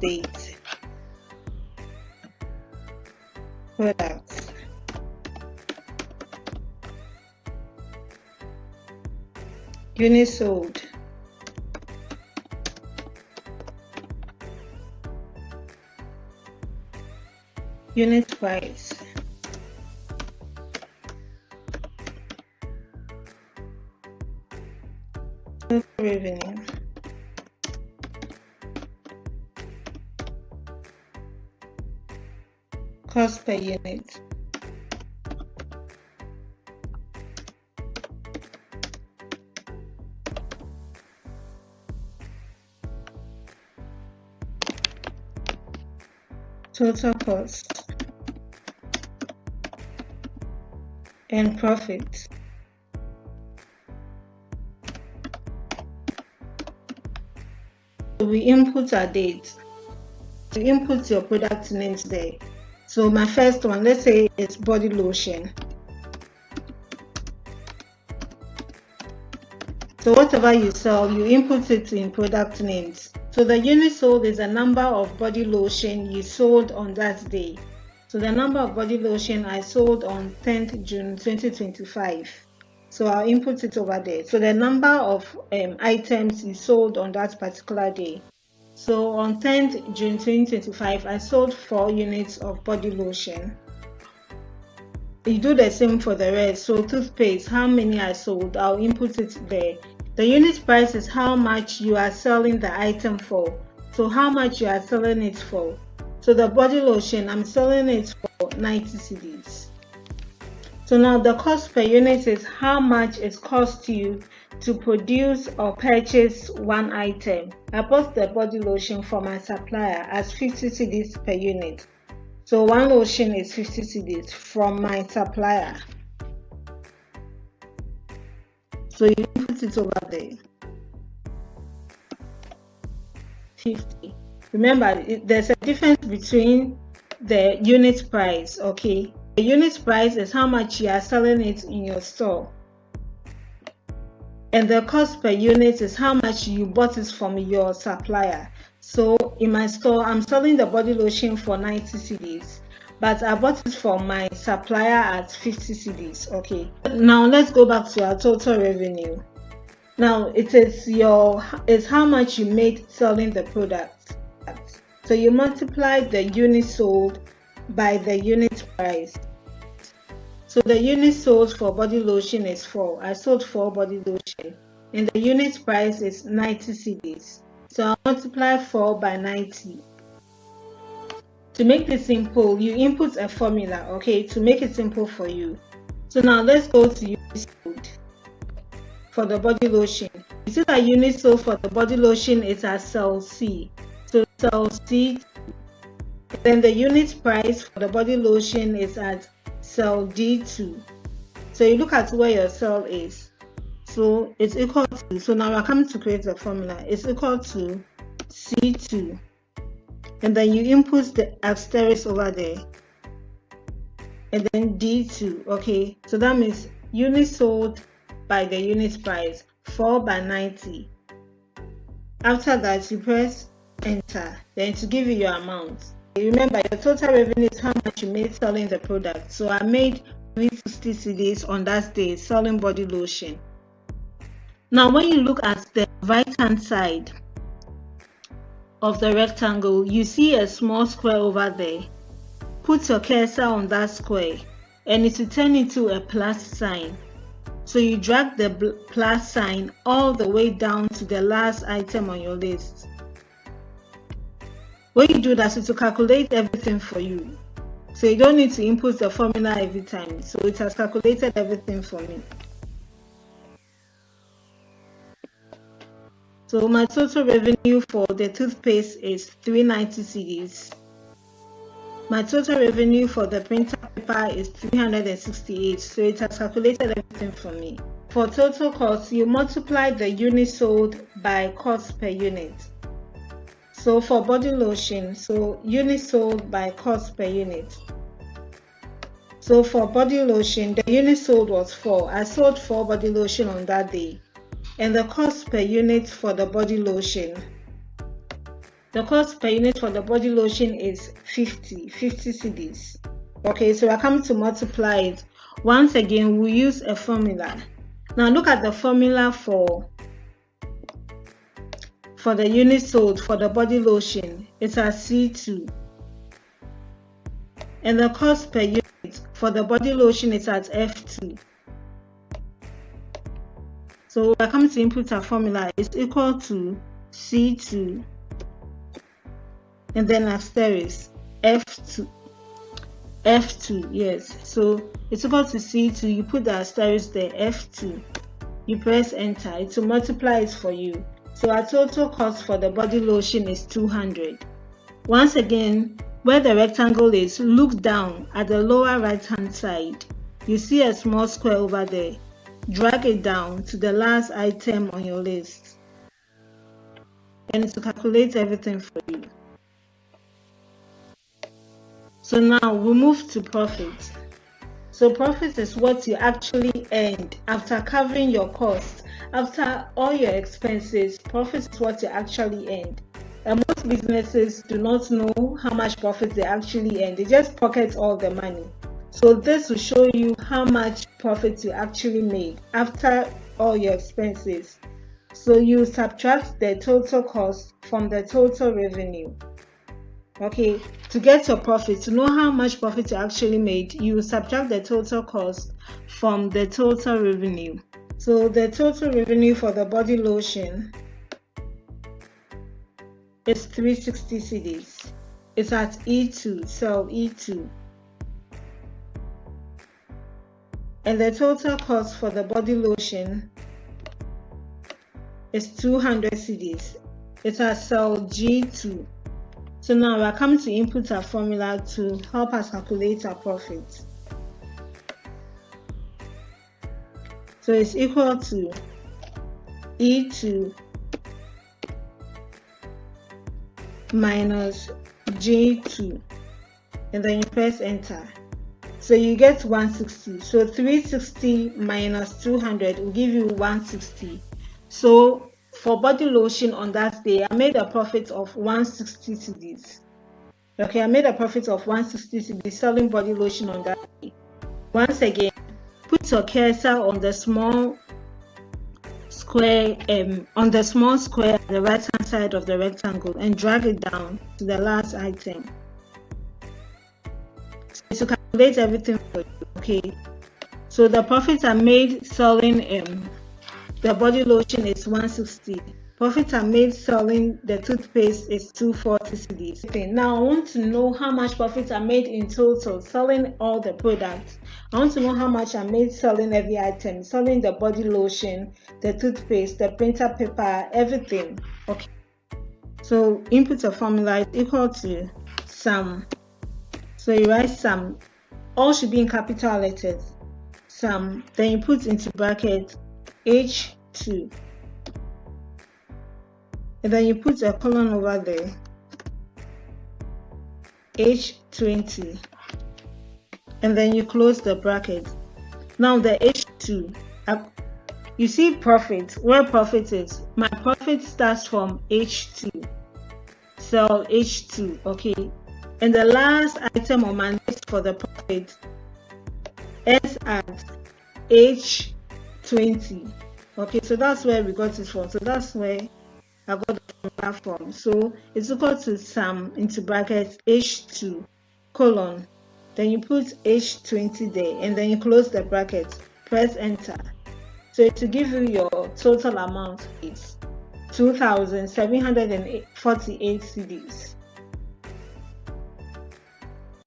date, products. Units sold. Unit price. Total revenue. Cost per unit. Total cost and profit. So we input our date. You input your product names there. So my first one, let's say it's body lotion. So whatever you sell, you input it in product names. So the unit sold is the number of body lotion you sold on that day. So the number of body lotion I sold on 10th June 2025. So I'll input it over there. So the number of items you sold on that particular day. So on 10th June 2025, I sold 4 units of body lotion. You do the same for the rest. So toothpaste, how many I sold, I'll input it there. The unit price is how much you are selling the item for. So how much you are selling it for. So the body lotion, I'm selling it for 90 cedis. So now the cost per unit is how much it costs you to produce or purchase one item. I bought the body lotion from my supplier as 50 cedis per unit. So one lotion is 50 cedis from my supplier. So you put it over there. 50. Remember, there's a difference between the unit price, okay? The unit price is how much you are selling it in your store. And the cost per unit is how much you bought it from your supplier. So in my store, I'm selling the body lotion for 90 cedis, but I bought it from my supplier at 50 cedis. Okay. Now let's go back to our total revenue. Now it's how much you made selling the product. So you multiply the unit sold by the unit price. So the unit sold for body lotion is 4. I sold 4 body lotion, and the unit price is 90 cedis. So I'll multiply 4 by 90. To make this simple, you input a formula, okay, to make it simple for you. So now let's go to unit sold for the body lotion. You see that unit sold for the body lotion is at cell C. So cell C, and then the unit price for the body lotion is at cell D2. So you look at where your cell is. So it's equal to, so now we're coming to create a formula. It's equal to C2. And then you input the asterisk over there. And then D2. Okay. So that means unit sold by the unit price, 4 by 90. After that, you press enter. Then to give you your amount. Remember, your total revenue is how much you made selling the product. So I made 360 cedis on that day selling body lotion. Now when you look at the right hand side of the rectangle, you see a small square over there. Put your cursor on that square and it will turn into a plus sign. So you drag the plus sign all the way down to the last item on your list. When you do that, it will calculate everything for you. So you don't need to input the formula every time. So it has calculated everything for me. So my total revenue for the toothpaste is 390 cedis. My total revenue for the printer paper is 368. So it has calculated everything for me. For total cost, you multiply the unit sold by cost per unit. So for body lotion, so unit sold by cost per unit. So for body lotion, the unit sold was 4. I sold 4 body lotion on that day. And the cost per unit for the body lotion The cost per unit for the body lotion is 50 cedis. Okay, so we're coming to multiply it. Once again, we use a formula. Now look at the formula for the unit sold for the body lotion. It's at C2. And the cost per unit for the body lotion is at F2. So we're coming to input our formula is equal to C2 and then asterisk F2. Yes, so it's equal to C2. You put the asterisk there, F2. You press enter. It will multiply it for you. So our total cost for the body lotion is 200. Once again, where the rectangle is, look down at the lower right hand side. You see a small square over there. Drag it down to the last item on your list. And it will calculate everything for you. So now we move to profit. So profit is what you actually earned after covering your costs. After all your expenses, profit is what you actually earned. And most businesses do not know how much profit they actually earn. They just pocket all the money. So this will show you how much profit you actually made after all your expenses. So you subtract the total cost from the total revenue. Okay, to get your profit, to know how much profit you actually made, you subtract the total cost from the total revenue. So the total revenue for the body lotion is 360 cedis. It's at E2, cell E2. And the total cost for the body lotion is 200 cedis. It's at cell G2. So now we're coming to input our formula to help us calculate our profit. So it's equal to E2 minus G2, and then you press enter. So you get 160. So 360 minus 200 will give you 160. So for body lotion on that day, I made a profit of 160 cedis. Okay, I made a profit of 160 cedis selling body lotion on that day. Once again, put your cursor on the small square at the right hand side of the rectangle and drag it down to the last item. So to calculate everything for you. Okay, so the profits I made selling the body lotion is 160. Profits I made selling the toothpaste is 240 cedis. Okay, now I want to know how much profit I made in total selling all the products. I want to know how much I made selling every item, selling the body lotion, the toothpaste, the printer paper, everything. Okay, so input a formula is equal to sum. So you write sum, all should be in capital letters, sum, then you put into bracket H2, and then you put a colon over there, H20, and then you close the bracket. Now the H2, you see profit, where profit is, my profit starts from H2, cell H2, okay, and the last item on my list for the profit is at H20. Okay, so that's where we got it from. So that's where I got the formula from. So it's equal to sum into brackets H2 colon. Then you put H20 there and then you close the bracket. Press enter. So it will give you your total amount is 2,748 cedis.